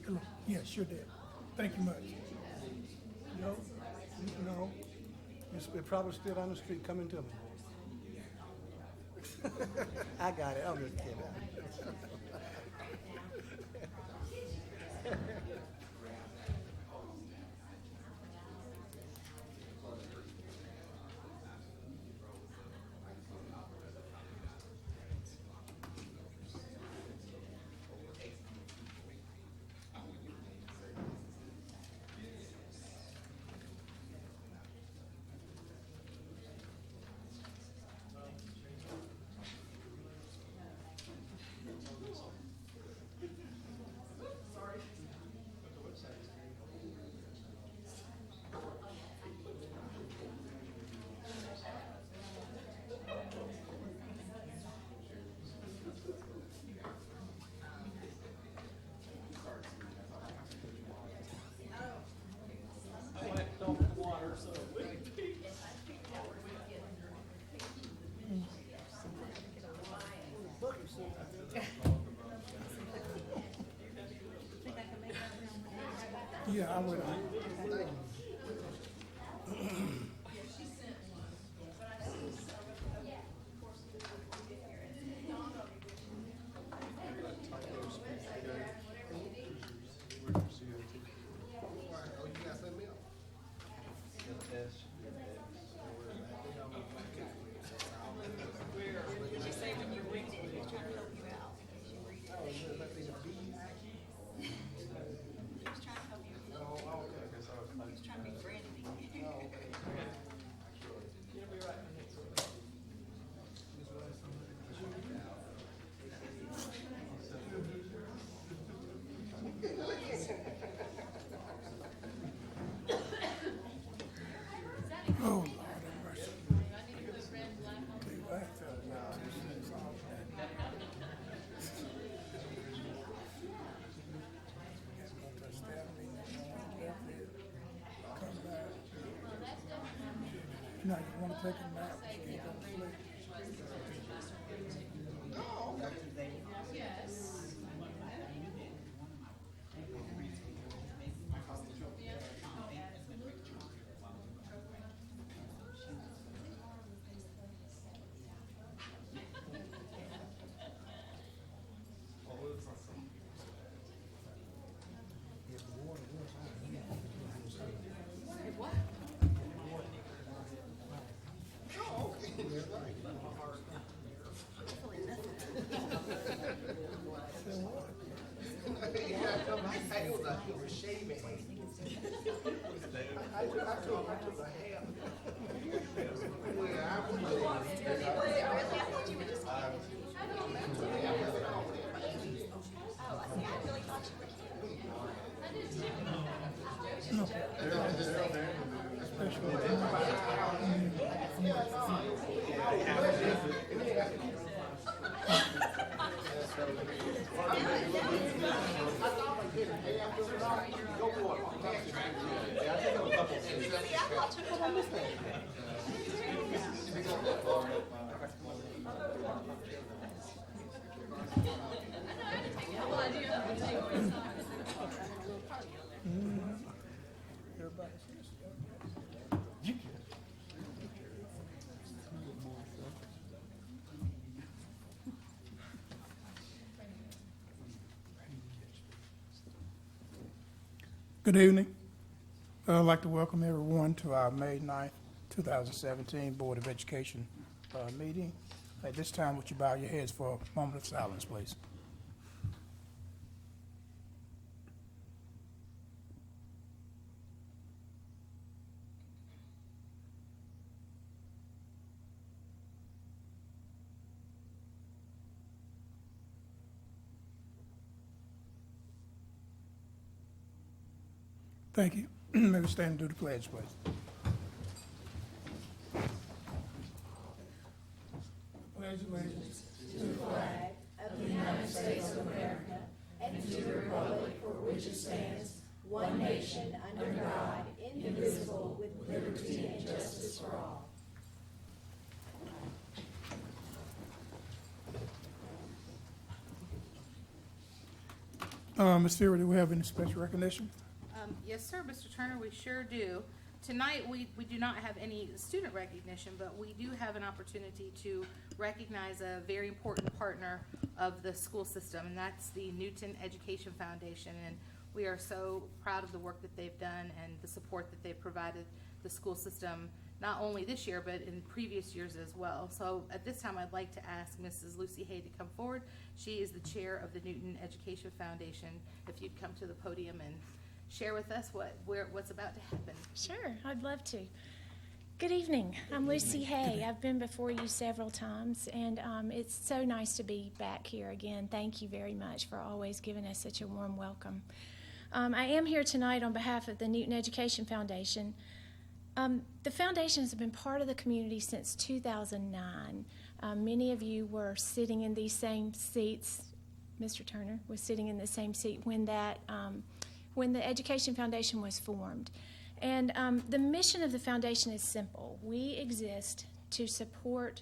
Hello. Yeah, sure did. Thank you much. No, no. It's probably still on the street coming to me. I got it. I'm just kidding. Yeah, I would. She say when you read it, he's trying to help you out. As you read it. He's trying to help you. He's trying to be friendly. Oh, Lord have mercy. Tell you what, I felt like this thing's all bad. Guess I'm gonna touch that meeting, I'm gonna get there, come back. Now, you wanna take a nap, but you can't go to sleep. Good evening. I'd like to welcome everyone to our May 9th, 2017 Board of Education meeting. At this time, would you bow your heads for a moment of silence, please? Thank you. May we stand and do the pledge, please. Pledge allegiance to the flag of the United States of America and to the republic for which it stands, one nation, under God, indivisible, with liberty and justice for all. Ms. Fury, do we have any special recognition? Yes, sir, Mr. Turner, we sure do. Tonight, we do not have any student recognition, but we do have an opportunity to recognize a very important partner of the school system, and that's the Newton Education Foundation. And we are so proud of the work that they've done and the support that they've provided the school system, not only this year, but in previous years as well. So at this time, I'd like to ask Mrs. Lucy Hay to come forward. She is the chair of the Newton Education Foundation. If you'd come to the podium and share with us what's about to happen. Sure, I'd love to. Good evening. I'm Lucy Hay. I've been before you several times, and it's so nice to be back here again. Thank you very much for always giving us such a warm welcome. I am here tonight on behalf of the Newton Education Foundation. The foundation has been part of the community since 2009. Many of you were sitting in these same seats. Mr. Turner was sitting in the same seat when the Education Foundation was formed. And the mission of the foundation is simple. We exist to support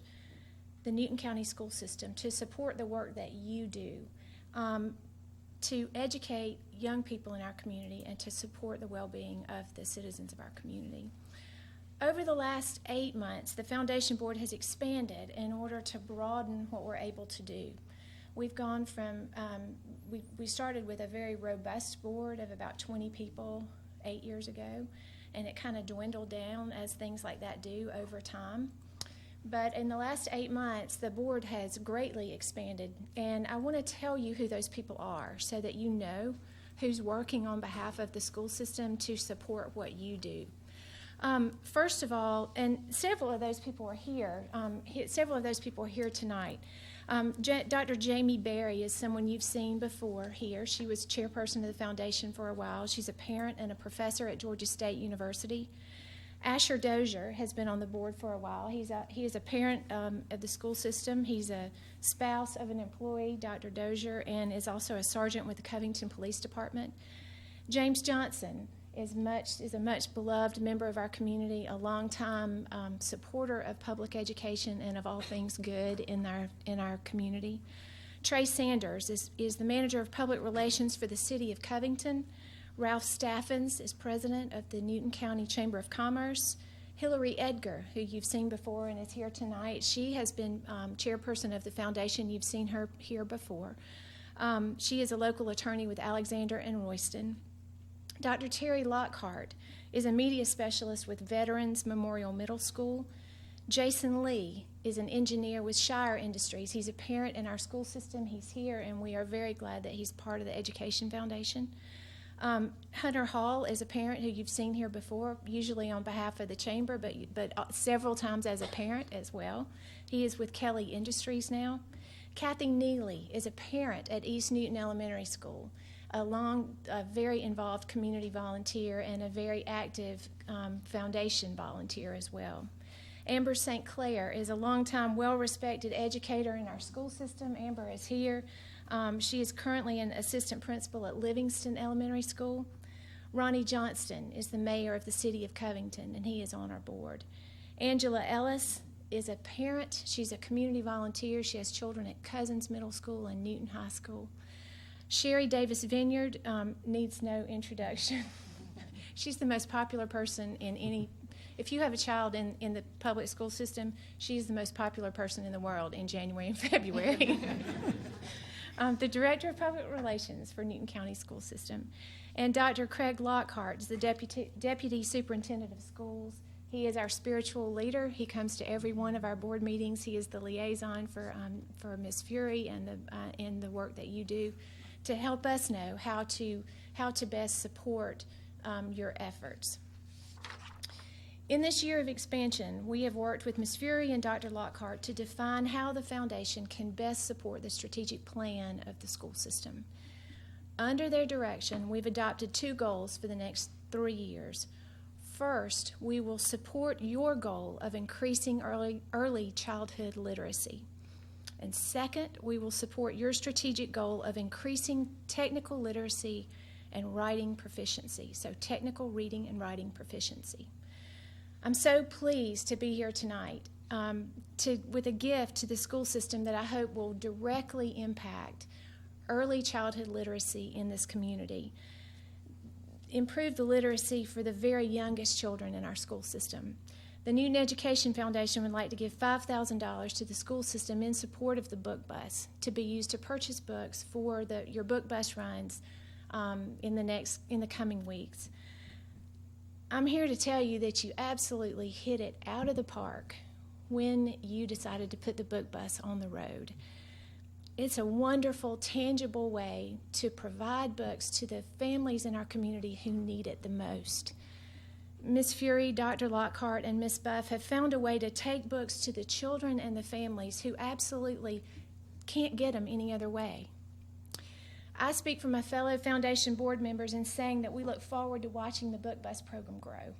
the Newton County school system, to support the work that you do, to educate young people in our community, and to support the well-being of the citizens of our community. Over the last 8 months, the foundation board has expanded in order to broaden what we're able to do. We've gone from, we started with a very robust board of about 20 people 8 years ago, and it kind of dwindled down as things like that do over time. But in the last 8 months, the board has greatly expanded, and I want to tell you who those people are so that you know who's working on behalf of the school system to support what you do. First of all, and several of those people are here. Several of those people are here tonight. Dr. Jamie Berry is someone you've seen before here. She was chairperson of the foundation for a while. She's a parent and a professor at Georgia State University. Asher Dozier has been on the board for a while. He is a parent of the school system. He's a spouse of an employee, Dr. Dozier, and is also a sergeant with the Covington Police Department. James Johnson is a much beloved member of our community, a longtime supporter of public education and of all things good in our community. Trey Sanders is the manager of public relations for the city of Covington. Ralph Staffens is president of the Newton County Chamber of Commerce. Hillary Edgar, who you've seen before and is here tonight, she has been chairperson of the foundation. You've seen her here before. She is a local attorney with Alexander and Royston. Dr. Terry Lockhart is a media specialist with Veterans Memorial Middle School. Jason Lee is an engineer with Shire Industries. He's a parent in our school system. He's here, and we are very glad that he's part of the Education Foundation. Hunter Hall is a parent who you've seen here before, usually on behalf of the chamber, but several times as a parent as well. He is with Kelly Industries now. Kathy Neely is a parent at East Newton Elementary School, a very involved community volunteer and a very active foundation volunteer as well. Amber St. Clair is a longtime, well-respected educator in our school system. Amber is here. She is currently an assistant principal at Livingston Elementary School. Ronnie Johnston is the mayor of the city of Covington, and he is on our board. Angela Ellis is a parent. She's a community volunteer. She has children at Cousins Middle School and Newton High School. Sherry Davis Vineyard needs no introduction. She's the most popular person in any, if you have a child in the public school system, she's the most popular person in the world in January and February. The Director of Public Relations for Newton County School System. And Dr. Craig Lockhart is the Deputy Superintendent of Schools. He is our spiritual leader. He comes to every one of our board meetings. He is the liaison for Ms. Fury and the work that you do to help us know how to best support your efforts. In this year of expansion, we have worked with Ms. Fury and Dr. Lockhart to define how the foundation can best support the strategic plan of the school system. Under their direction, we've adopted 2 goals for the next 3 years. First, we will support your goal of increasing early childhood literacy. And second, we will support your strategic goal of increasing technical literacy and writing proficiency, so technical reading and writing proficiency. I'm so pleased to be here tonight with a gift to the school system that I hope will directly impact early childhood literacy in this community, improve the literacy for the very youngest children in our school system. The Newton Education Foundation would like to give $5,000 to the school system in support of the book bus to be used to purchase books for your book bus runs in the coming weeks. I'm here to tell you that you absolutely hit it out of the park when you decided to put the book bus on the road. It's a wonderful, tangible way to provide books to the families in our community who need it the most. Ms. Fury, Dr. Lockhart, and Ms. Buff have found a way to take books to the children and the families who absolutely can't get them any other way. I speak for my fellow Foundation board members in saying that we look forward to watching the book bus program grow.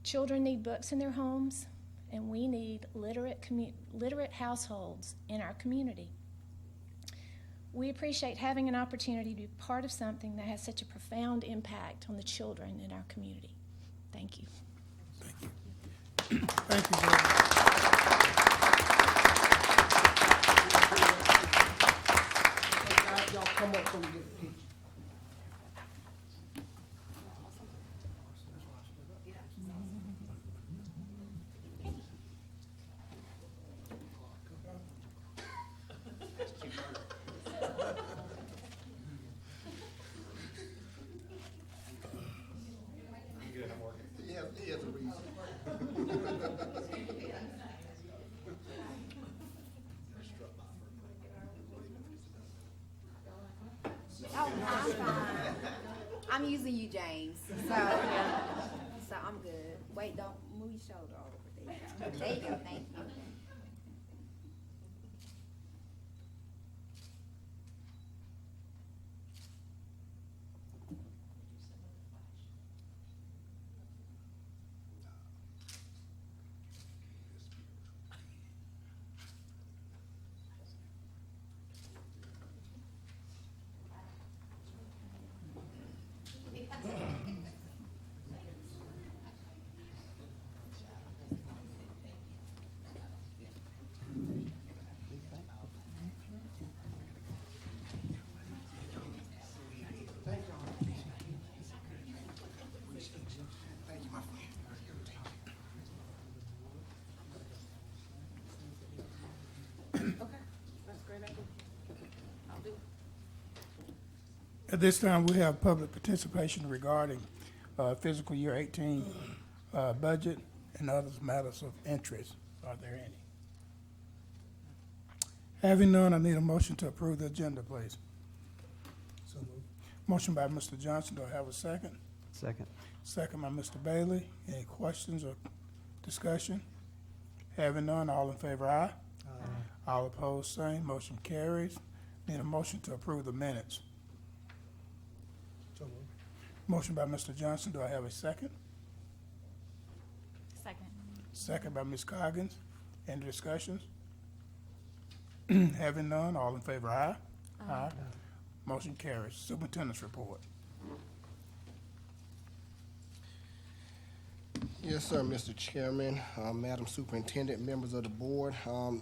Children need books in their homes, and we need literate households in our community. We appreciate having an opportunity to be part of something that has such a profound impact on the children in our community. Thank you. Thank you. Thank you very much. Y'all come up so we get a picture. He has a reason. Oh, I'm fine. I'm using you, James. So I'm good. Wait, don't move your shoulder over. There you go. There you go. Thank you. At this time, we have public participation regarding fiscal year 18 budget and other matters of interest. Are there any? Having none, I need a motion to approve the agenda, please. So moved. Motion by Mr. Johnson. Do I have a second? Second. Second by Mr. Bailey. Any questions or discussion? Having none, all in favor, aye. All opposed, same. Motion carries. Need a motion to approve the minutes. So moved. Motion by Mr. Johnson. Do I have a second? Second. Second by Ms. Coggins. Any discussions? Having none, all in favor, aye. Aye. Motion carries. Superintendent's report. Yes, sir, Mr. Chairman, Madam Superintendent, members of the board.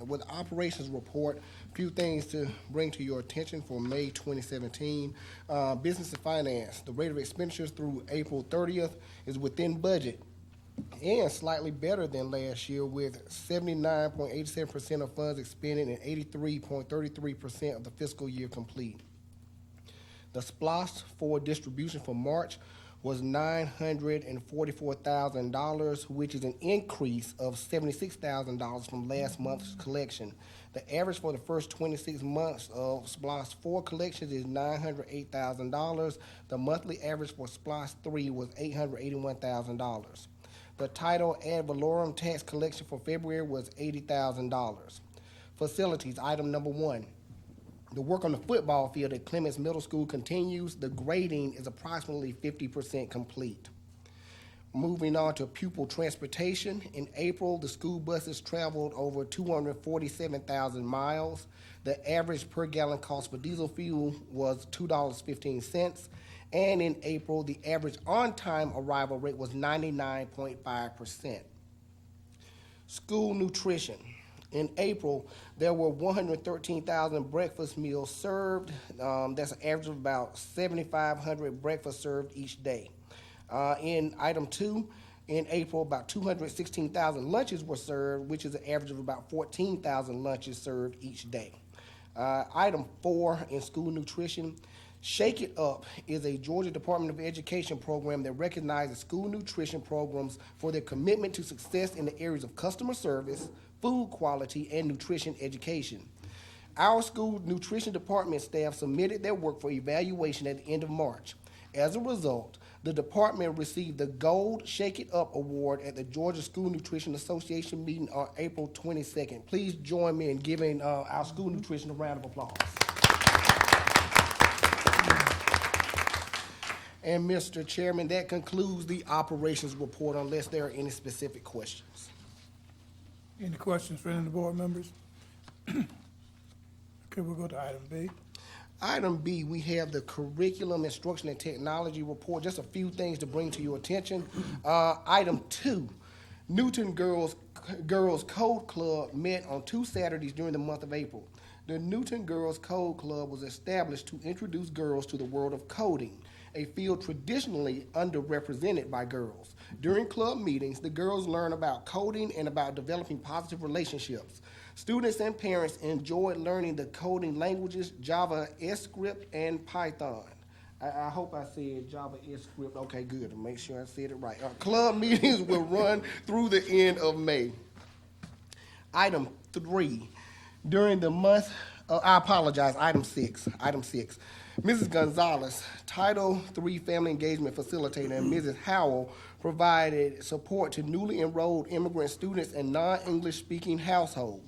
With the operations report, a few things to bring to your attention for May 2017. Business and finance, the rate of expenditures through April 30th is within budget and slightly better than last year, with 79.87% of funds expended and 83.33% of the fiscal year complete. The SPLOST for distribution for March was $944,000, which is an increase of $76,000 from last month's collection. The average for the first 26 months of SPLOST 4 collections is $908,000. The monthly average for SPLOST 3 was $881,000. The title ad valorem tax collection for February was $80,000. Facilities, item number 1. The work on the football field at Clements Middle School continues. The grading is approximately 50% complete. Moving on to pupil transportation. In April, the school buses traveled over 247,000 miles. The average per gallon cost for diesel fuel was $2.15. And in April, the average on-time arrival rate was 99.5%. School nutrition. In April, there were 113,000 breakfast meals served. That's an average of about 7,500 breakfasts served each day. In item 2, in April, about 216,000 lunches were served, which is an average of about 14,000 lunches served each day. Item 4, in school nutrition, Shake It Up is a Georgia Department of Education program that recognizes school nutrition programs for their commitment to success in the areas of customer service, food quality, and nutrition education. Our school nutrition department staff submitted their work for evaluation at the end of March. As a result, the department received the Gold Shake It Up Award at the Georgia School Nutrition Association meeting on April 22nd. Please join me in giving our school nutrition a round of applause. And Mr. Chairman, that concludes the operations report unless there are any specific questions. Any questions for any of the board members? Okay, we'll go to item B. Item B, we have the curriculum, instruction, and technology report. Just a few things to bring to your attention. Item 2, Newton Girls Code Club met on 2 Saturdays during the month of April. The Newton Girls Code Club was established to introduce girls to the world of coding, a field traditionally underrepresented by girls. During club meetings, the girls learn about coding and about developing positive relationships. Students and parents enjoyed learning the coding languages Java, Script, and Python. I hope I said Java, Script. Okay, good. To make sure I said it right. Club meetings will run through the end of May. Item 3, during the month, item 6. Mrs. Gonzalez, Title III Family Engagement Facilitator, and Mrs. Howell provided support to newly enrolled immigrant students and non-English speaking households.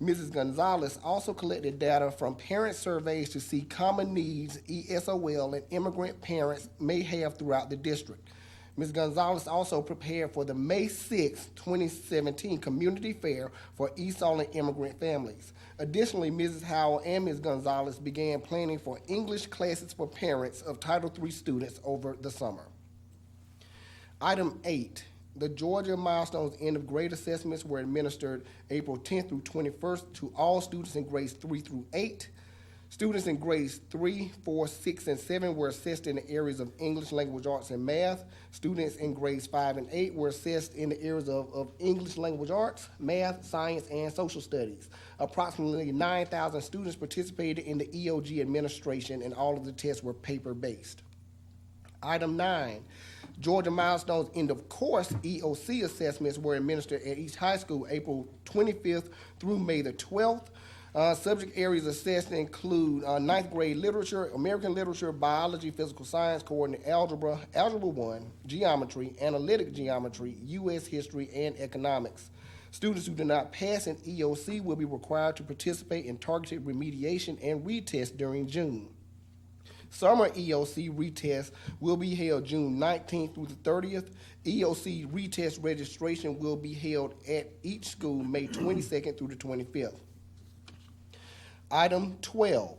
Mrs. Gonzalez also collected data from parent surveys to see common needs ESOL and immigrant parents may have throughout the district. Ms. Gonzalez also prepared for the May 6, 2017 Community Fair for ESOL and immigrant families. Additionally, Mrs. Howell and Ms. Gonzalez began planning for English classes for parents of Title III students over the summer. Item 8, the Georgia Milestones End of Grade Assessments were administered April 10th through 21st to all students in grades 3 through 8. Students in grades 3, 4, 6, and 7 were assessed in the areas of English, language arts, and math. Students in grades 5 and 8 were assessed in the areas of English, language arts, math, science, and social studies. Approximately 9,000 students participated in the EOG administration, and all of the tests were paper-based. Item 9, Georgia Milestones End of Course EOC assessments were administered at each high school April 25th through May the 12th. Subject areas assessed include 9th grade literature, American literature, biology, physical science, coordinate algebra, algebra 1, geometry, analytic geometry, U.S. history, and economics. Students who do not pass an EOC will be required to participate in targeted remediation and retest during June. Summer EOC retests will be held June 19th through the 30th. EOC retest registration will be held at each school May 22nd through the 25th. Item 12,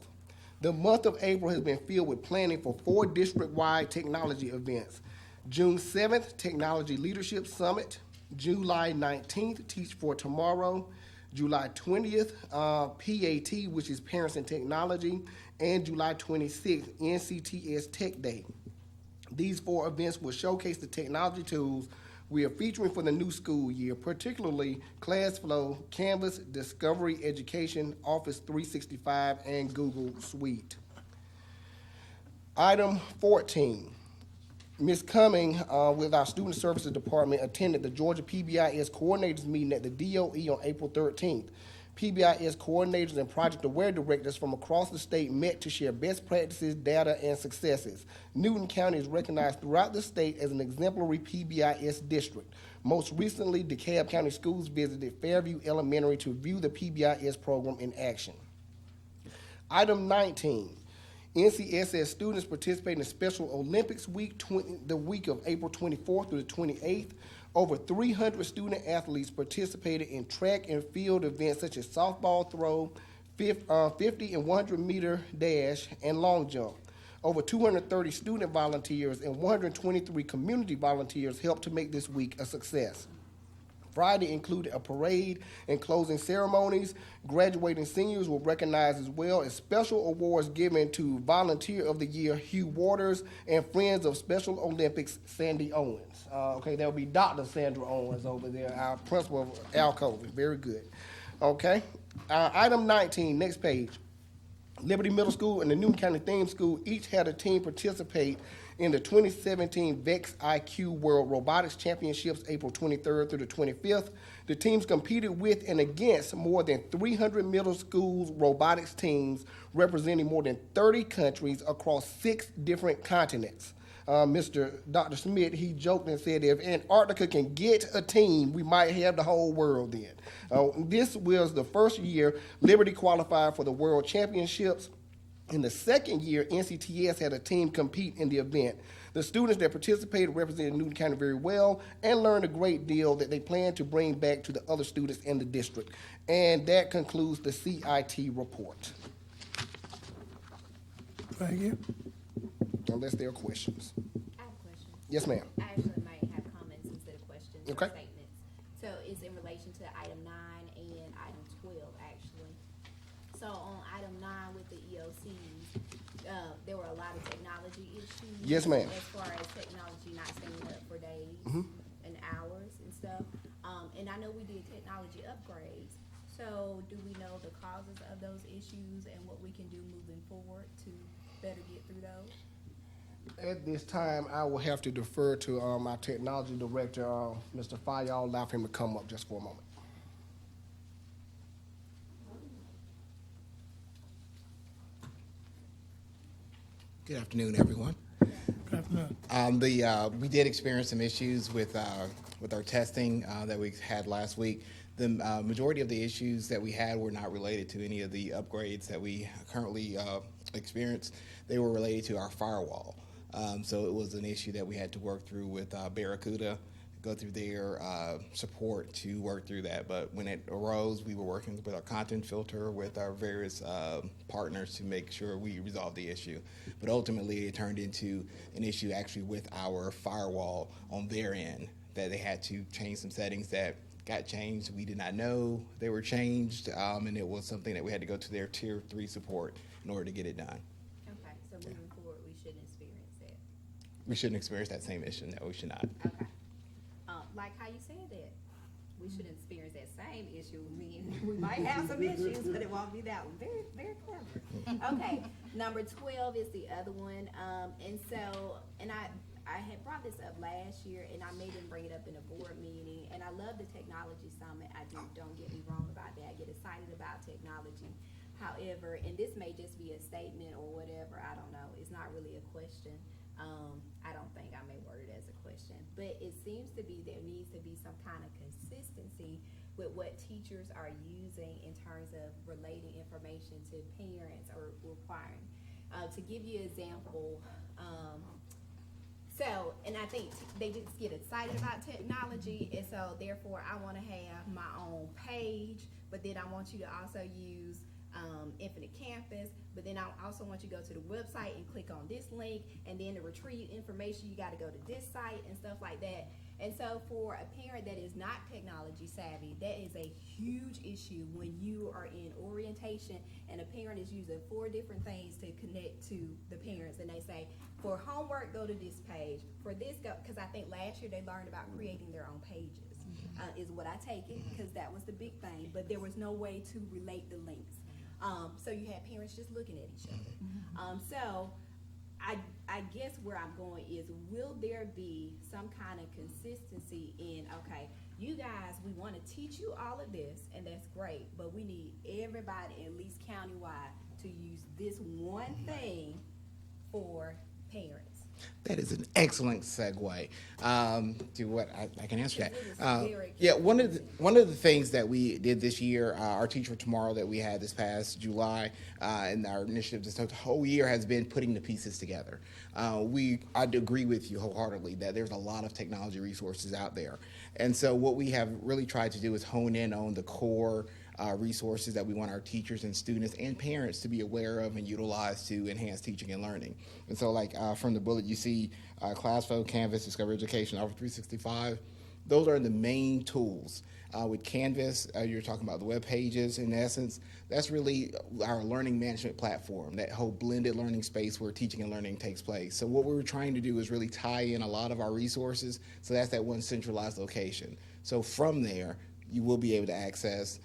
the month of April has been filled with planning for 4 district-wide technology events. June 7th, Technology Leadership Summit. July 19th, Teach for Tomorrow. July 20th, PAT, which is Parents and Technology. And July 26th, NCTS Tech Day. These 4 events will showcase the technology tools we are featuring for the new school year, particularly ClassFlow, Canvas, Discovery Education, Office 365, and Google Suite. Item 14, Ms. Cumming with our Student Services Department attended the Georgia PBIS Coordinators meeting at the DOE on April 13th. PBIS coordinators and project aware directors from across the state met to share best practices, data, and successes. Newton County is recognized throughout the state as an exemplary PBIS district. Most recently, DeKalb County Schools visited Fairview Elementary to view the PBIS program in action. Item 19, NCSS students participating in Special Olympics Week, the week of April 24th through the 28th. Over 300 student athletes participated in track and field events such as softball throw, 50 and 100 meter dash, and long jump. Over 230 student volunteers and 123 community volunteers helped to make this week a success. Friday included a parade and closing ceremonies. Graduating seniors were recognized as well as special awards given to Volunteer of the Year Hugh Waters and Friends of Special Olympics Sandy Owens. Okay, that would be Dr. Sandra Owens over there, our principal of Alcova. Very good. Okay, item 19, next page. Liberty Middle School and the Newton County Theme School each had a team participate in the 2017 VEX IQ World Robotics Championships, April 23rd through the 25th. The teams competed with and against more than 300 middle schools robotics teams representing more than 30 countries across 6 different continents. Dr. Smith, he joked and said, if Antarctica can get a team, we might have the whole world then. This was the first year Liberty qualified for the World Championships. In the second year, NCTS had a team compete in the event. The students that participated represented Newton County very well and learned a great deal that they plan to bring back to the other students in the district. And that concludes the CIT report. Thank you. Unless there are questions. I have a question. Yes, ma'am. I actually might have comments instead of questions Okay. or statements. So it's in relation to item 9 and item 12, actually. So on item 9 with the EOCs, there were a lot of technology issues. Yes, ma'am. As far as technology not staying up for days and hours and stuff. And I know we did technology upgrades. So do we know the causes of those issues and what we can do moving forward to better get through those? At this time, I will have to defer to our technology director, Mr. Fayal. I'll allow him to come up just for a moment. Good afternoon, everyone. Good afternoon. We did experience some issues with our testing that we had last week. The majority of the issues that we had were not related to any of the upgrades that we currently experience. They were related to our firewall. So it was an issue that we had to work through with Barracuda, go through their support to work through that. But when it arose, we were working with our content filter, with our various partners to make sure we resolved the issue. But ultimately, it turned into an issue actually with our firewall on their end, that they had to change some settings that got changed. We did not know they were changed, and it was something that we had to go to their tier 3 support in order to get it done. Okay, so moving forward, we shouldn't experience that. We shouldn't experience that same issue. No, we should not. Okay. Like how you said that, we shouldn't experience that same issue. We might have some issues, but it won't be that one. Very, very clever. Okay, number 12 is the other one. And I had brought this up last year, and I made him bring it up in a board meeting. And I love the technology summit. I do. Don't get me wrong about that. I get excited about technology. However, and this may just be a statement or whatever. I don't know. It's not really a question. I don't think I may word it as a question, but it seems to be there needs to be some kind of consistency with what teachers are using in terms of relating information to parents or requiring. To give you an example, and I think they just get excited about technology, and so therefore I want to have my own page, but then I want you to also use Infinite Campus, but then I also want you to go to the website and click on this link, and then to retrieve information you got to go to this site and stuff like that. And so for a parent that is not technology savvy, that is a huge issue when you are in orientation and a parent is using 4 different things to connect to the parents, and they say, for homework, go to this page, for this, go, because I think last year they learned about creating their own pages, is what I take it, because that was the big thing, but there was no way to relate the links. So you had parents just looking at each other. So I guess where I'm going is, will there be some kind of consistency in, okay, you guys, we want to teach you all of this, and that's great, but we need everybody, at least countywide, to use this one thing for parents. That is an excellent segue to what I can answer It is that. very Yeah, one of the things that we did this year, our Teach for Tomorrow that we had this past July, and our initiative this whole year has been putting the pieces together. I'd agree with you wholeheartedly that there's a lot of technology resources out there, and so what we have really tried to do is hone in on the core resources that we want our teachers and students and parents to be aware of and utilize to enhance teaching and learning. And so, like from the bullet, you see ClassFlow, Canvas, Discover Education, Office 365. those are the main tools. With Canvas, you're talking about the web pages. In essence, that's really our learning management platform, that whole blended learning space where teaching and learning takes place. So what we were trying to do is really tie in a lot of our resources, so that's that one centralized location. So from there, you will be able to access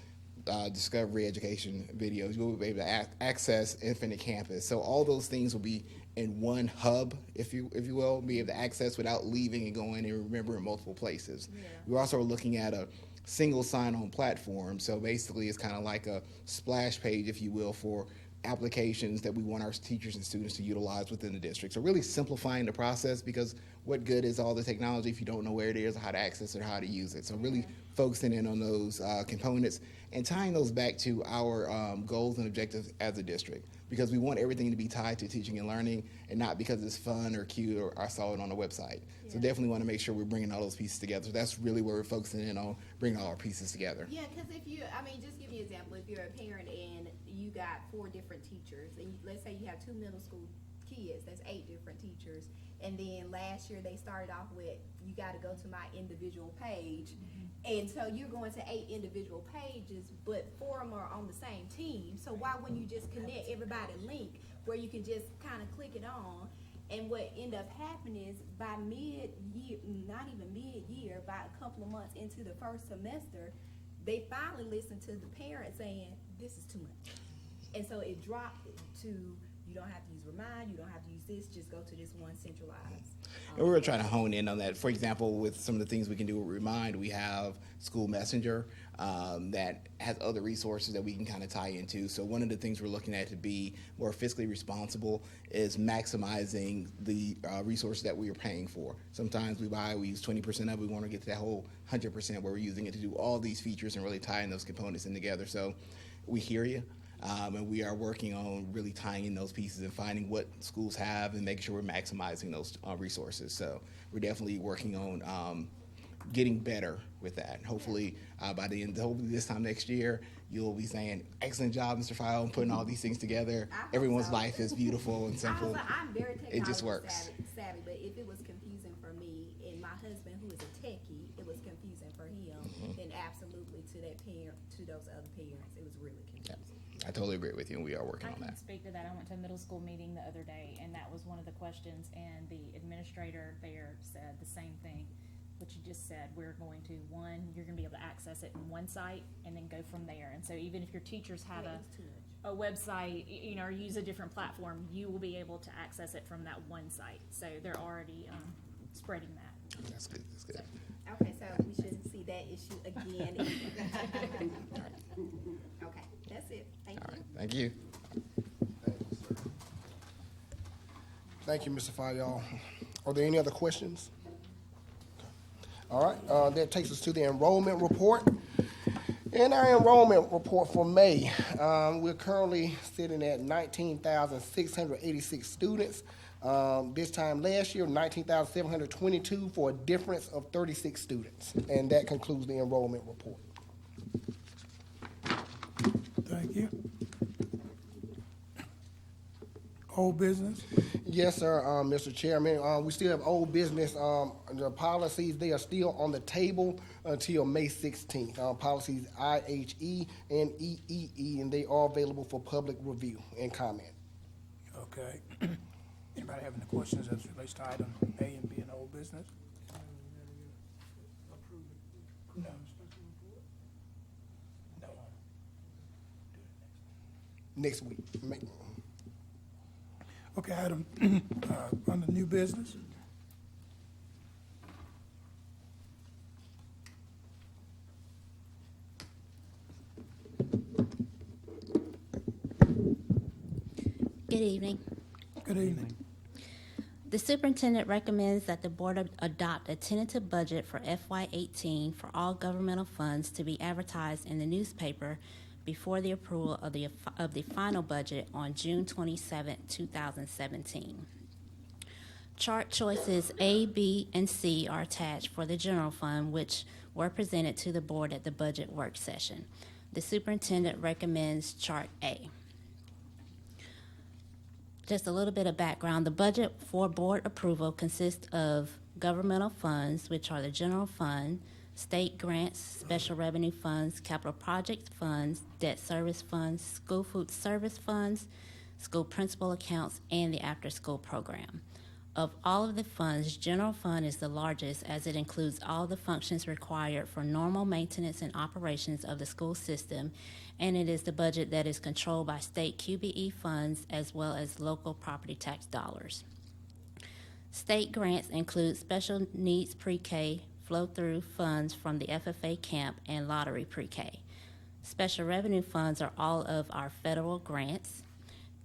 discovery education videos. You will be able to access Infinite Campus. So all those things will be in one hub, if you will, be able to access without leaving and going and remembering multiple places. Yeah. We're also looking at a single sign-on platform. So basically, it's kind of like a splash page, if you will, for applications that we want our teachers and students to utilize within the district. So really simplifying the process, because what good is all the technology if you don't know where it is, or how to access it, or how to use it? So really focusing in on those components and tying those back to our goals and objectives as a district, because we want everything to be tied to teaching and learning, and not because it's fun or cute or I saw it on the website. Yeah. So definitely want to make sure we're bringing all those pieces together. So that's really where we're focusing in on, bringing all our pieces together. Yeah, because if you, I mean, just give you an example. If you're a parent and you got 4 different teachers, and let's say you have 2 middle school kids, that's 8 different teachers. And then last year they started off with, you got to go to my individual page. And so you're going to 8 individual pages, but 4 of them are on the same team. So why wouldn't you just connect everybody link where you can just kind of click it on? And what end up happening is by mid-year, not even mid-year, by a couple of months into the first semester, they finally listened to the parents saying, this is too much. And so it dropped to, you don't have to use Remind, you don't have to use this, just go to this one centralized. And we were trying to hone in on that. For example, with some of the things we can do with Remind, we have School Messenger that has other resources that we can kind of tie into. So one of the things we're looking at to be more fiscally responsible is maximizing the resources that we are paying for. Sometimes we use 20% of it. We want to get to that whole 100% where we're using it to do all these features and really tying those components in together. So we hear you. And we are working on really tying in those pieces and finding what schools have and making sure we're maximizing those resources. So we're definitely working on getting better with that. Hopefully, by the end, hopefully this time next year, you'll be saying, "Excellent job, Mr. File, in putting all these things together. Everyone's life is beautiful and simple." I'm very technology it just works. savvy, but if it was confusing for me and my husband, who is a techie, it was confusing for him, then absolutely to that parent, to those other parents, it was really confusing. Yeah. I totally agree with you, and we are working I on can that. speak to that. I went to a middle school meeting the other day, and that was one of the questions, and the administrator there said the same thing, what you just said. We're going to, you're gonna be able to access it in one site and then go from there. And so even if your teachers have a website, or use a different platform, you will be able to access it from that one site. So they're already spreading that. That's good, that's good. Okay, so we shouldn't see that issue again. Okay, that's it. Thank you. All right, thank you. Thank you, Mr. Fayal. Are there any other questions? All right, that takes us to the enrollment report. In our enrollment report for May, we're currently sitting at 19,686 students. This time last year, 19,722 for a difference of 36 students. And that concludes the enrollment report. Thank you. Old business? Yes, sir, Mr. Chairman. We still have old business. The policies, they are still on the table until May 16th. Policies IHE and EEE, and they are available for public review and comment. Okay. Anybody have any questions as it relates to item A and B in old business? No. No. Next week. Okay, item, under new business. Good evening. Good evening. The superintendent recommends that the board adopt a tentative budget for FY18 for all governmental funds to be advertised in the newspaper before the approval of the final budget on June 27, 2017. Chart choices A, B, and C are attached for the general fund, which were presented to the board at the budget work session. The superintendent recommends chart A. Just a little bit of background. The budget for board approval consists of governmental funds, which are the general fund, state grants, special revenue funds, capital project funds, debt service funds, school food service funds, school principal accounts, and the after-school program. Of all of the funds, general fund is the largest as it includes all the functions required for normal maintenance and operations of the school system, and it is the budget that is controlled by state QBE funds as well as local property tax dollars. State grants include special needs pre-K, flow-through funds from the FFA camp, and lottery pre-K. Special revenue funds are all of our federal grants.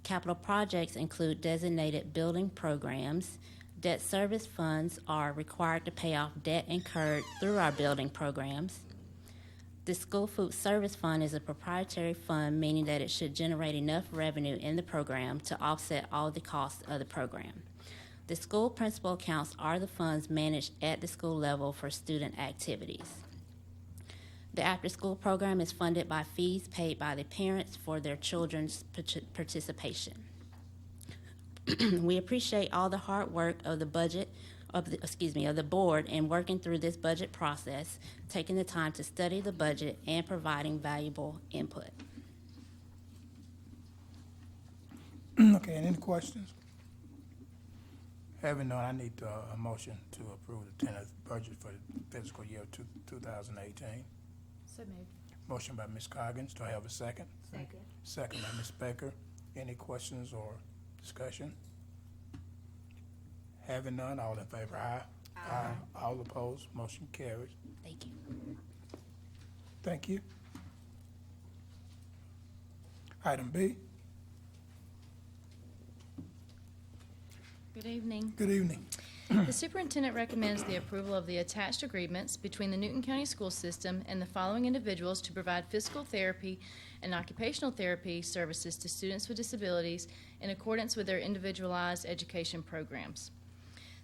Capital projects include designated building programs. Debt service funds are required to pay off debt incurred through our building programs. The School Food Service Fund is a proprietary fund, meaning that it should generate enough revenue in the program to offset all the costs of the program. The school principal accounts are the funds managed at the school level for student activities. The after-school program is funded by fees paid by the parents for their children's participation. We appreciate all the hard work of the board in working through this budget process, taking the time to study the budget and providing valuable input. Okay, and any questions? Having none, I need a motion to approve the tentative budget for the fiscal year 2018. So moved. Motion by Ms. Coggins. Do I have a second? Second. Second by Ms. Baker. Any questions or discussion? Having none, all in favor, aye. Aye. All opposed, motion carries. Thank you. Thank you. Item B. Good evening. Good evening. The superintendent recommends the approval of the attached agreements between the Newton County School System and the following individuals to provide physical therapy and occupational therapy services to students with disabilities in accordance with their individualized education programs.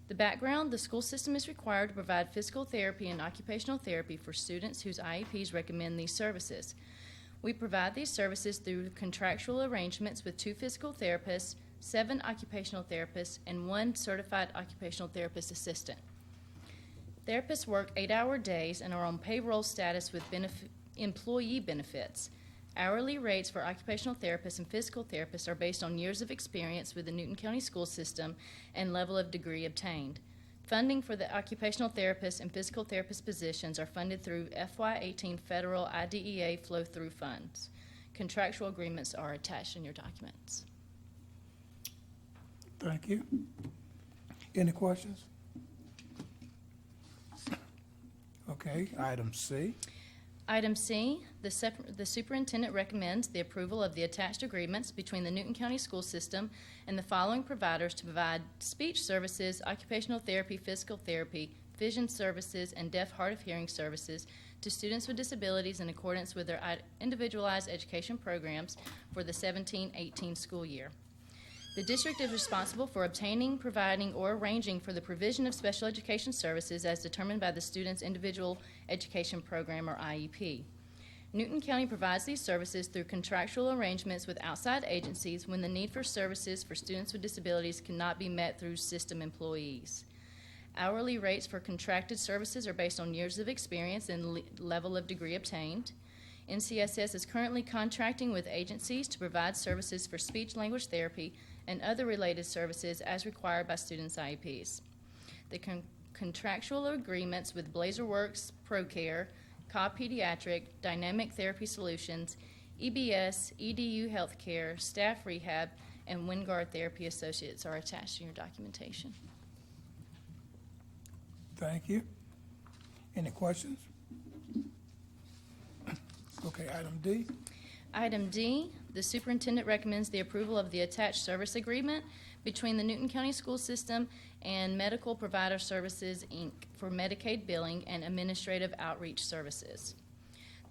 The background: the school system is required to provide physical therapy and occupational therapy for students whose IEPs recommend these services. We provide these services through contractual arrangements with 2 physical therapists, 7 occupational therapists, and 1 certified occupational therapist assistant. Therapists work 8-hour days and are on payroll status with employee benefits. Hourly rates for occupational therapists and physical therapists are based on years of experience with the Newton County School System and level of degree obtained. Funding for the occupational therapist and physical therapist positions are funded through FY18 federal IDEA flow-through funds. Contractual agreements are attached in your documents. Thank you. Any questions? Okay, item C. Item C, the superintendent recommends the approval of the attached agreements between the Newton County School System and the following providers to provide speech services, occupational therapy, physical therapy, vision services, and deaf, hard of hearing services to students with disabilities in accordance with their individualized education programs for the 17-18 school year. The district is responsible for obtaining, providing, or arranging for the provision of special education services as determined by the student's individual education program, or IEP. Newton County provides these services through contractual arrangements with outside agencies when the need for services for students with disabilities cannot be met through system employees. Hourly rates for contracted services are based on years of experience and level of degree obtained. NCSS is currently contracting with agencies to provide services for speech-language therapy and other related services as required by students' IEPs. The contractual agreements with BlazerWorks, ProCare, Cobb Pediatric, Dynamic Therapy Solutions, EBS, EDU Healthcare, Staff Rehab, and Wingard Therapy Associates are attached in your documentation. Thank you. Any questions? Okay, item D. Item D, the superintendent recommends the approval of the attached service agreement between the Newton County School System and Medical Provider Services, Inc. for Medicaid billing and administrative outreach services.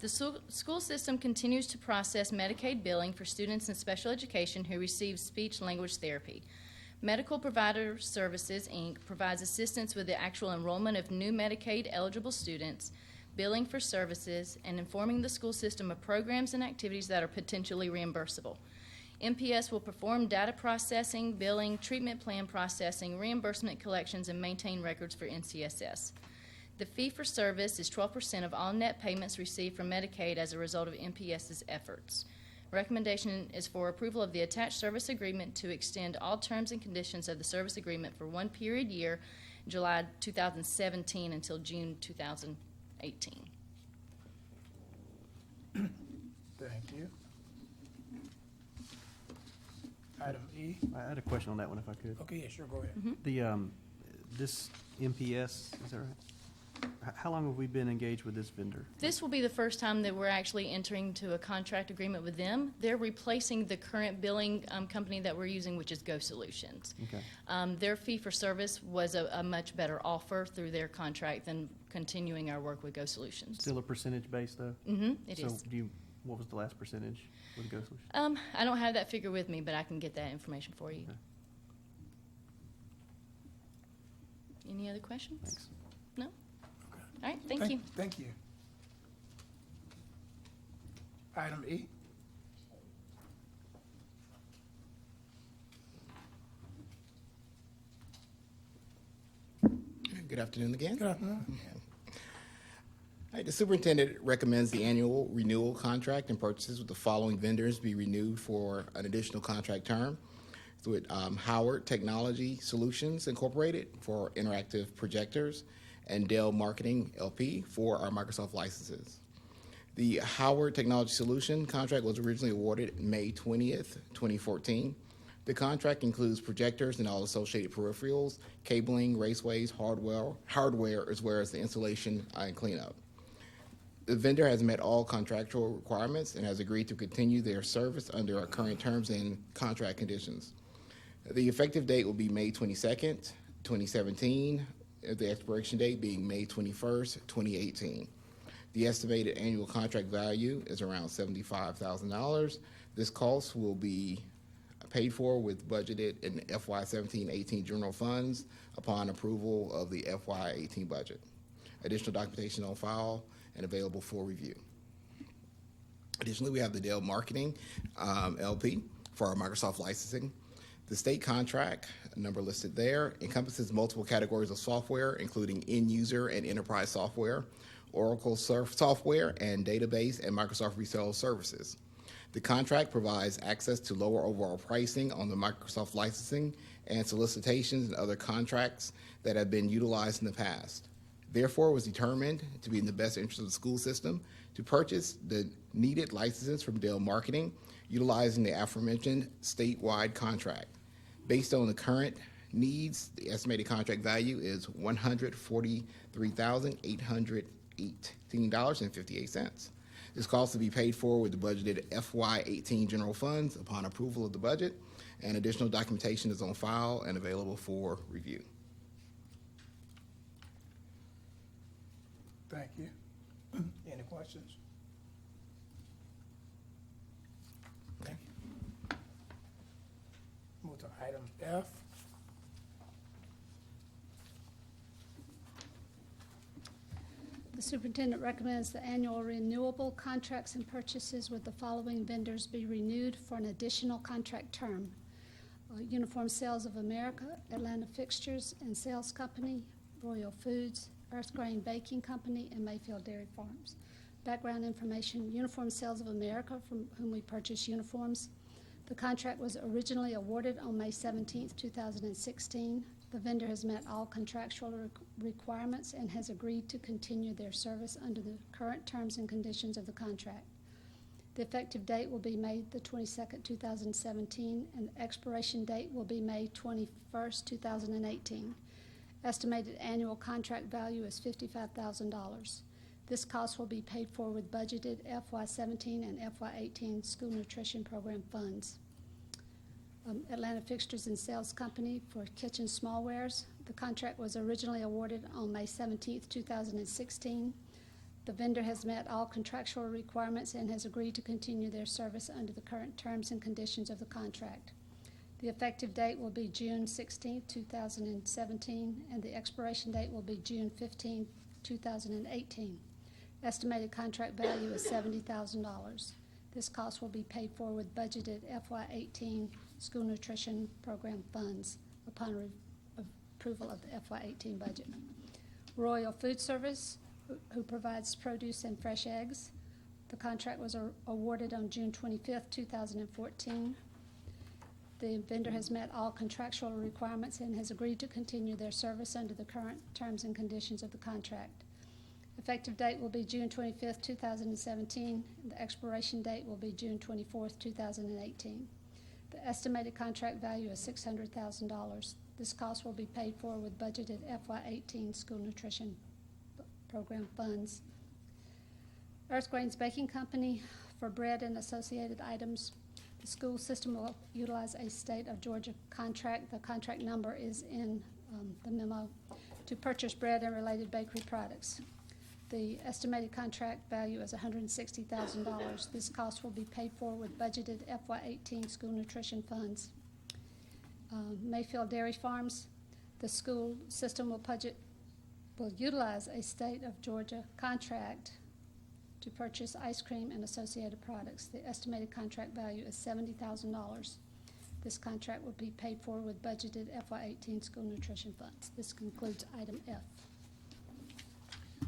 The school system continues to process Medicaid billing for students in special education who receive speech-language therapy. Medical Provider Services, Inc. provides assistance with the actual enrollment of new Medicaid-eligible students, billing for services, and informing the school system of programs and activities that are potentially reimbursable. MPS will perform data processing, billing, treatment plan processing, reimbursement collections, and maintain records for NCSS. The fee for service is 12% of all net payments received from Medicaid as a result of MPS's efforts. Recommendation is for approval of the attached service agreement to extend all terms and conditions of the service agreement for one period year, July 2017 until June 2018. Thank you. Item E. I had a question on that one if I could. Okay, yeah, sure, go ahead. The, this MPS, is that right? How long have we been engaged with this vendor? This will be the first time that we're actually entering into a contract agreement with them. They're replacing the current billing company that we're using, which is Go Solutions. Okay. Their fee for service was a much better offer through their contract than continuing our work with Go Solutions. Still a percentage base though? It So is. what was the last percentage with Go Solutions? I don't have that figure with me, but I can get that information for you. Okay. Any other questions? Thanks. No? All right, thank you. Thank you. Item E. Good afternoon again. Good afternoon. All right, the superintendent recommends the annual renewal contract and purchases with the following vendors be renewed for an additional contract term. It's with Howard Technology Solutions Incorporated for interactive projectors and Dell Marketing LP for our Microsoft licenses. The Howard Technology Solution contract was originally awarded May 20th, 2014. The contract includes projectors and all associated peripherals, cabling, raceways, hardware, as well as the installation and cleanup. The vendor has met all contractual requirements and has agreed to continue their service under our current terms and contract conditions. The effective date will be May 22nd, 2017, the expiration date being May 21st, 2018. The estimated annual contract value is around $75,000. This cost will be paid for with budgeted in FY 17-18 general funds upon approval of the FY 18 budget. Additional documentation on file and available for review. Additionally, we have the Dell Marketing LP for our Microsoft licensing. The state contract, number listed there, encompasses multiple categories of software, including end-user and enterprise software, Oracle software, and database and Microsoft resale services. The contract provides access to lower overall pricing on the Microsoft licensing and solicitations and other contracts that have been utilized in the past. Therefore, it was determined to be in the best interest of the school system to purchase the needed licenses from Dell Marketing, utilizing the aforementioned statewide contract. Based on the current needs, the estimated contract value is $143,818.58. This cost will be paid for with the budgeted FY 18 general funds upon approval of the budget, and additional documentation is on file and available for review. Thank you. Any questions? Okay. Move to item F. The superintendent recommends the annual renewable contracts and purchases with the following vendors be renewed for an additional contract term. Uniform Sales of America, Atlanta Fixtures and Sales Company, Royal Foods, Earth Grain Baking Company, and Mayfield Dairy Farms. Background information: Uniform Sales of America, from whom we purchase uniforms. The contract was originally awarded on May 17, 2016. The vendor has met all contractual requirements and has agreed to continue their service under the current terms and conditions of the contract. The effective date will be May the 22nd, 2017, and the expiration date will be May 21st, 2018. Estimated annual contract value is $55,000. This cost will be paid for with budgeted FY 17 and FY 18 school nutrition program funds. Atlanta Fixtures and Sales Company for kitchen smallwares. The contract was originally awarded on May 17, 2016. The vendor has met all contractual requirements and has agreed to continue their service under the current terms and conditions of the contract. The effective date will be June 16, 2017, and the expiration date will be June 15, 2018. Estimated contract value is $70,000. This cost will be paid for with budgeted FY18 school nutrition program funds upon approval of the FY18 budget. Royal Food Service, who provides produce and fresh eggs. The contract was awarded on June 25th, 2014. The vendor has met all contractual requirements and has agreed to continue their service under the current terms and conditions of the contract. Effective date will be June 25th, 2017. The expiration date will be June 24th, 2018. The estimated contract value is $600,000. This cost will be paid for with budgeted FY18 school nutrition program funds. Earth Grains Baking Company for bread and associated items. The school system will utilize a state of Georgia contract. The contract number is in the memo to purchase bread and related bakery products. The estimated contract value is $160,000. This cost will be paid for with budgeted FY18 school nutrition funds. Mayfield Dairy Farms, the school system will utilize a state of Georgia contract to purchase ice cream and associated products. The estimated contract value is $70,000. This contract will be paid for with budgeted FY18 school nutrition funds. This concludes item F.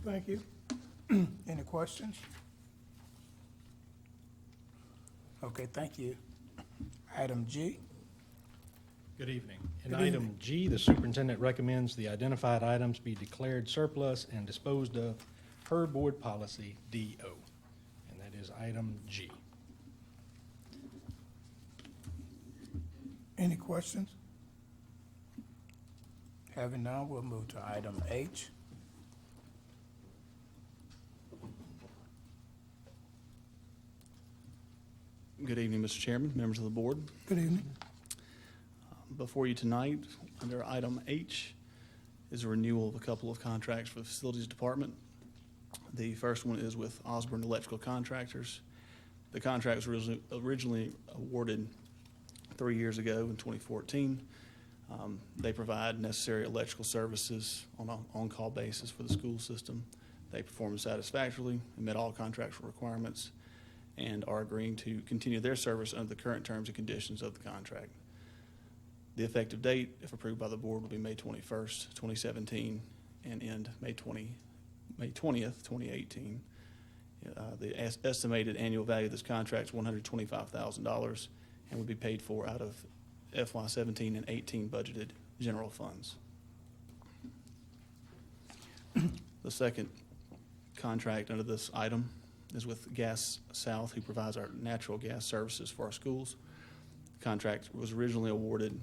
Thank you. Any questions? Okay, thank you. Item G. Good evening. In Good item evening. G, the superintendent recommends the identified items be declared surplus and disposed of per board policy DO. And that is item G. Any questions? Having none, we'll move to item H. Good evening, Mr. Chairman, members of the board. Good evening. Before you tonight, under item H, is a renewal of a couple of contracts for the Facilities Department. The first one is with Osborne Electrical Contractors. The contract was originally awarded 3 years ago in 2014. They provide necessary electrical services on an on-call basis for the school system. They performed satisfactorily and met all contractual requirements and are agreeing to continue their service under the current terms and conditions of the contract. The effective date, if approved by the board, will be May 21st, 2017, and end May 20th, 2018. The estimated annual value of this contract is $125,000 and would be paid for out of FY17 and 18 budgeted general funds. The second contract under this item is with Gas South, who provides our natural gas services for our schools. The contract was originally awarded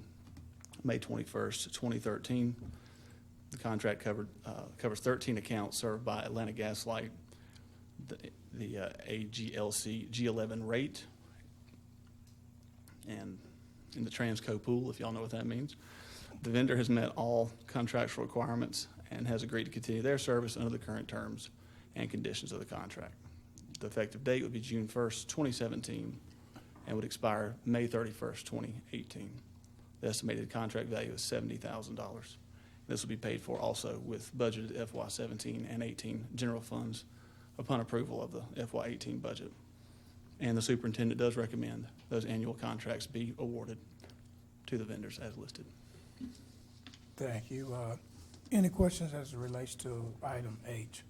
May 21st, 2013. The contract covers 13 accounts served by Atlanta Gas Light, the AGLC G11 rate, and in the Transco pool, if y'all know what that means. The vendor has met all contractual requirements and has agreed to continue their service under the current terms and conditions of the contract. The effective date would be June 1st, 2017, and would expire May 31st, 2018. The estimated contract value is $70,000. This will be paid for also with budgeted FY17 and 18 general funds upon approval of the FY18 budget. And the superintendent does recommend those annual contracts be awarded to the vendors as listed. Thank you. Any questions as it relates to item H?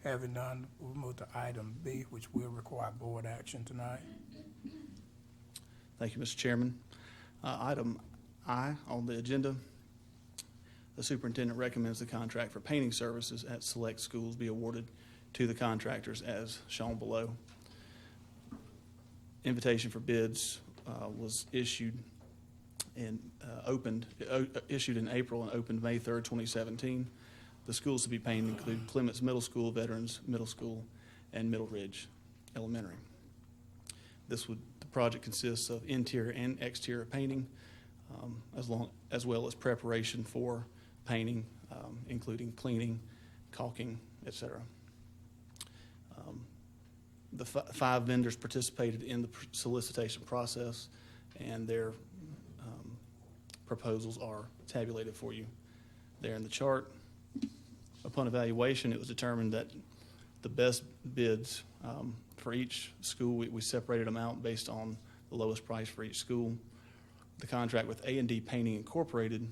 Having none, we'll move to item B, which will require board action tonight. Thank you, Mr. Chairman. Item I on the agenda, the superintendent recommends the contract for painting services at select schools be awarded to the contractors as shown below. Invitation for bids was issued and issued in April and opened May 3rd, 2017. The schools to be painted include Clements Middle School, Veterans Middle School, and Middle Ridge Elementary. The project consists of interior and exterior painting, as well as preparation for painting, including cleaning, caulking, etc. The 5 vendors participated in the solicitation process, and their proposals are tabulated for you there in the chart. Upon evaluation, it was determined that the best bids For each school, we separated them out based on the lowest price for each school. The contract with A&D Painting Incorporated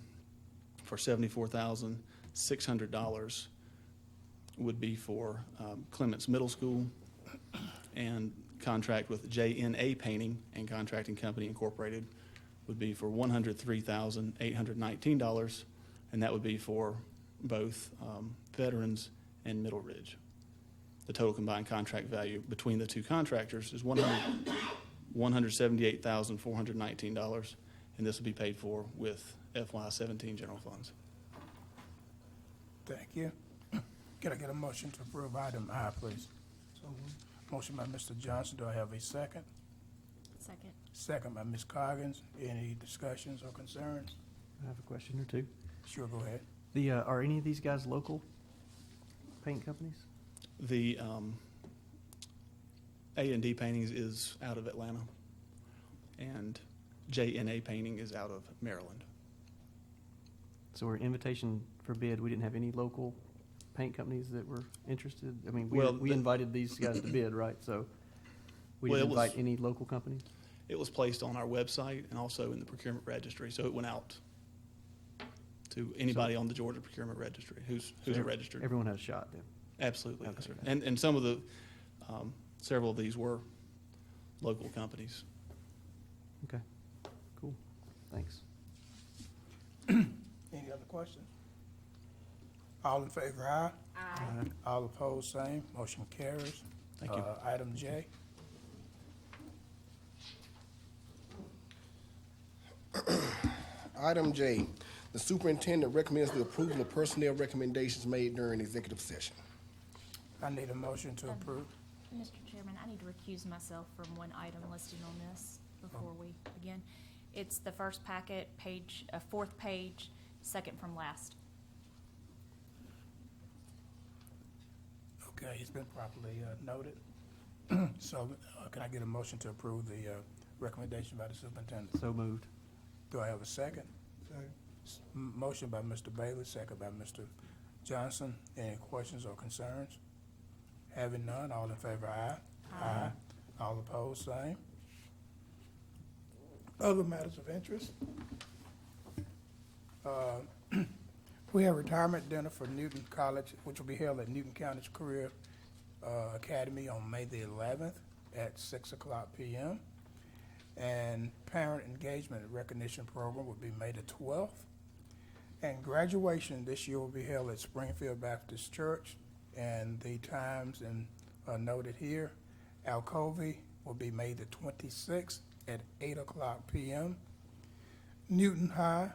for $74,600 would be for Clements Middle School, and contract with JNA Painting and Contracting Company Incorporated would be for $103,819, and that would be for both Veterans and Middle Ridge. The total combined contract value between the two contractors is $178,419, and this will be paid for with FY17 general funds. Thank you. Can I get a motion to approve item I, please? Motion by Mr. Johnson. Do I have a second? Second. Second by Ms. Coggins. Any discussions or concerns? I have a question or two. Sure, go ahead. Are any of these guys local paint companies? The A&D Paintings is out of Atlanta, and JNA Painting is out of Maryland. So our invitation for bid, we didn't have any local paint companies that were interested? I mean, Well, we invited these guys to bid, right? So we Well, didn't it was- invite any local companies? It was placed on our website and also in the procurement registry, so it went out to anybody on the Georgia procurement registry who's a registered. Everyone had a shot then? Absolutely, yes, Okay. sir. And some of the, several of these were local companies. Okay, cool, thanks. Any other questions? All in favor, aye. Aye. All opposed, same. Motion carries. Thank you. Item J. Item J, the superintendent recommends the approval of personnel recommendations made during executive session. I need a motion to approve. Mr. Chairman, I need to recuse myself from one item listed on this before we begin. It's the first packet, page, fourth page, second from last. Okay, it's been properly noted. So can I get a motion to approve the recommendation by the superintendent? So moved. Do I have a second? Motion by Mr. Bailey, second by Mr. Johnson. Any questions or concerns? Having none, all in favor, aye. Aye. All opposed, same. Other matters of interest? We have retirement dinner for Newton College, which will be held at Newton County's Career Academy on May the 11th at 6:00 p.m. And parent engagement and recognition program will be May the 12th. And graduation this year will be held at Springfield Baptist Church, and the times are noted here. Alcovey will be May the 26th at 8:00 p.m. Newton High,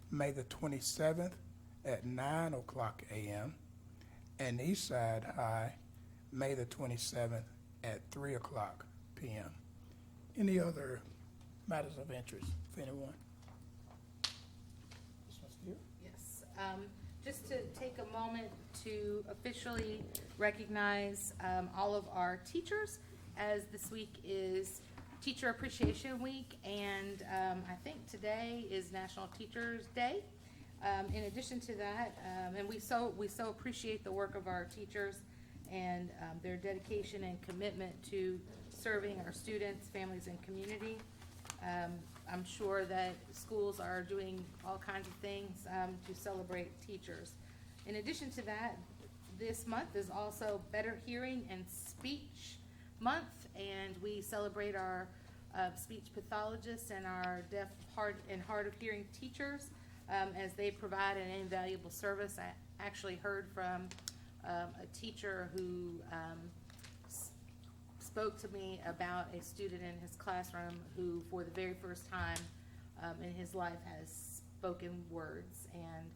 May the 27th at 9:00 a.m. And Eastside High, May the 27th at 3:00 p.m. Any other matters of interest for anyone? This one's here. Yes, just to take a moment to officially recognize all of our teachers, as this week is Teacher Appreciation Week, and I think today is National Teachers Day. In addition to that, and we so appreciate the work of our teachers and their dedication and commitment to serving our students, families, and community. I'm sure that schools are doing all kinds of things to celebrate teachers. In addition to that, this month is also Better Hearing and Speech Month, and we celebrate our speech pathologists and our deaf, hard of hearing teachers as they provide an invaluable service. I actually heard from a teacher who spoke to me about a student in his classroom who, for the very first time in his life, has spoken words. And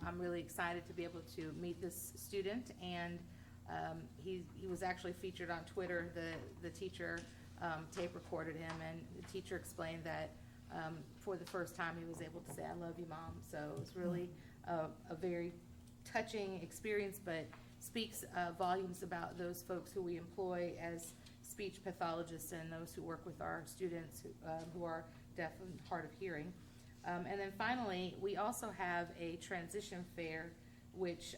I'm really excited to be able to meet this student. And he was actually featured on Twitter. The teacher tape recorded him, and the teacher explained that for the first time he was able to say, "I love you, Mom." So it was really a very touching experience, but speaks volumes about those folks who we employ as speech pathologists and those who work with our students who are deaf and hard of hearing. And then finally, we also have a transition fair which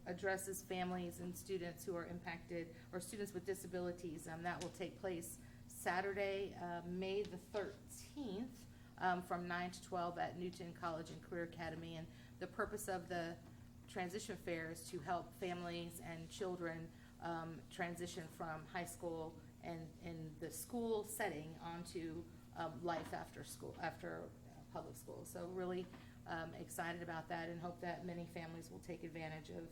addresses families and students who are impacted, or students with disabilities. That will take place Saturday, May the 13th, from 9 to 12 at Newton College and Career Academy. And the purpose of the transition fair is to help families and children transition from high school and in the school setting onto life after school, after public school. So really excited about that, and hope that many families will take advantage of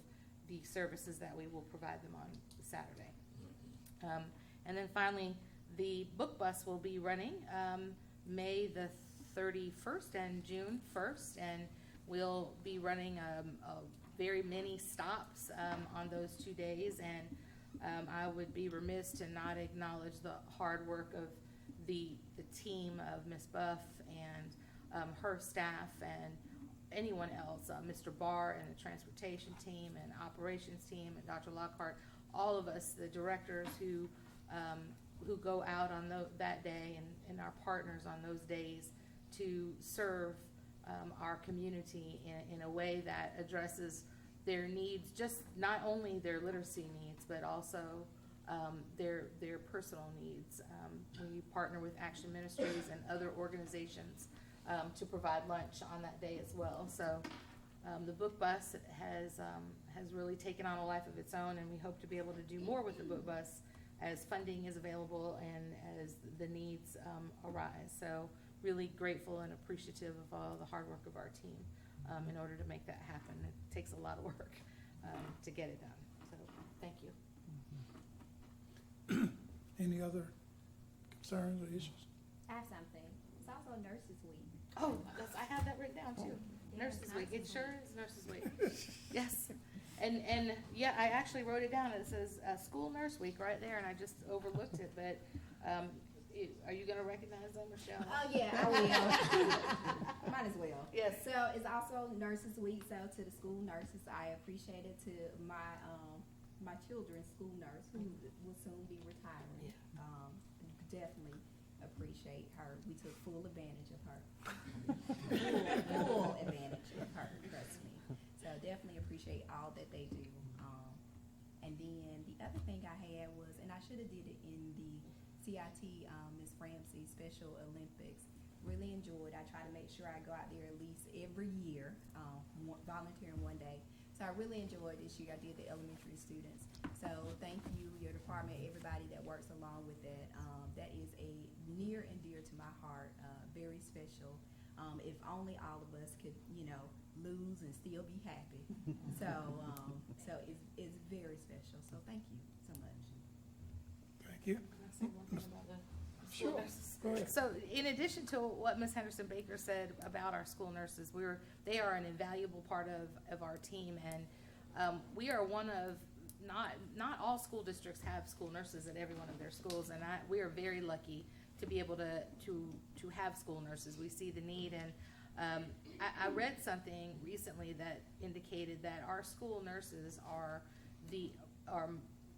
the services that we will provide them on Saturday. And then finally, the book bus will be running May the 31st and June 1st, and we'll be running very many stops on those 2 days. And I would be remiss to not acknowledge the hard work of the team of Ms. Buff and her staff and anyone else, Mr. Barr and the transportation team and operations team and Dr. Lockhart, all of us, the directors who go out on that day, and our partners on those days to serve our community in a way that addresses their needs, just not only their literacy needs, but also their personal needs. We partner with Action Ministries and other organizations to provide lunch on that day as well. So the book bus has really taken on a life of its own, and we hope to be able to do more with the book bus as funding is available and as the needs arise. So really grateful and appreciative of all the hard work of our team in order to make that happen. It takes a lot of work to get it done. So thank you. Any other concerns or issues? I have something. It's also Nurses Week. Oh, I have that written down too. Nurses Week. It sure is Nurses Week. Yes. And yeah, I actually wrote it down. It says School Nurse Week right there, and I just overlooked it. But are you going to recognize them, Michelle? Oh, yeah, I will. Might as well. Yes. So it's also Nurses Week, so to the school nurses, I appreciate it. To my children's school nurse, who will soon be retiring. Definitely appreciate her. We took full advantage of her. full advantage of her, trust me. So definitely appreciate all that they do. And then the other thing I had was, and I should have did it in the CIT, Ms. Ramsey Special Olympics. Really enjoyed. I try to make sure I go out there at least every year, volunteering one day. So I really enjoyed this year. I did the elementary students. So thank you, your department, everybody that works along with that. That is a near and dear to my heart, very special. If only all of us could, lose and still be happy. So it's very special. So thank you so much. Thank you. Can I say one thing about the Sure. school nurses? Go ahead. So in addition to what Ms. Henderson Baker said about our school nurses, they are an invaluable part of our team, and we are one of, not all school districts have school nurses at every one of their schools, and we are very lucky to be able to have school nurses. We see the need, and I read something recently that indicated that our school nurses are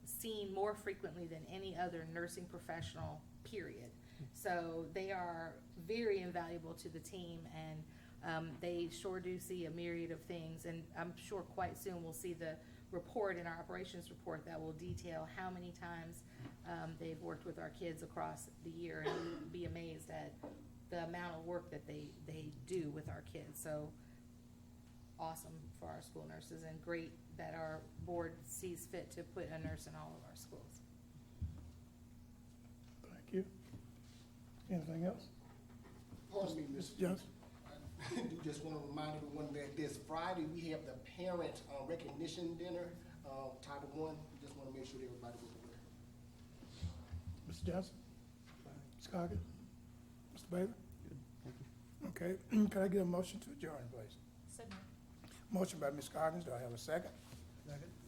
seen more frequently than any other nursing professional, period. So they are very invaluable to the team, and they sure do see a myriad of things, and I'm sure quite soon we'll see the report in our operations report that will detail how many times they've worked with our kids across the year, and you'll be amazed at the amount of work that they do with our kids. So awesome for our school nurses, and great that our board sees fit to put a nurse in all of our schools. Thank you. Anything else? Pardon me, Mr. Johnson? I do just want to remind everyone that this Friday, we have the parent recognition dinner, Title I. We just want to make sure that everybody was aware. Mr. Johnson? Ms. Coggins? Mr. Bailey? Okay, can I get a motion to adjourn, please? Motion by Ms. Coggins, do I have a second?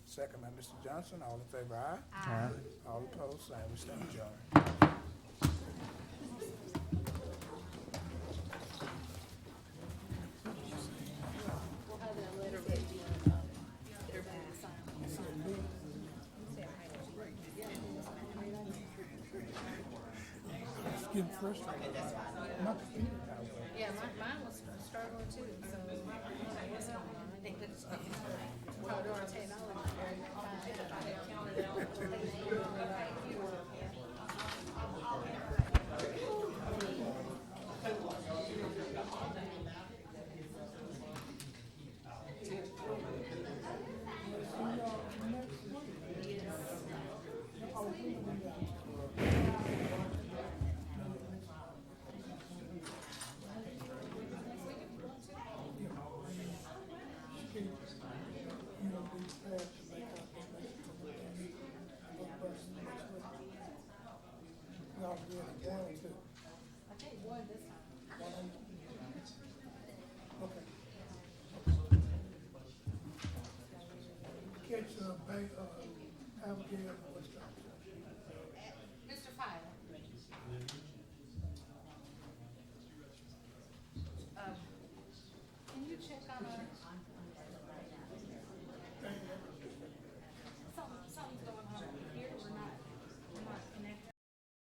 Second by Mr. Johnson, all in favor, aye? Aye. All opposed, same, we stand adjourned. We'll have that letter ready, everybody to sign. It's getting frustrated. My computer now, Yeah, mine was struggling too, so I don't know what's going on. I think that's. Abigail, what's that?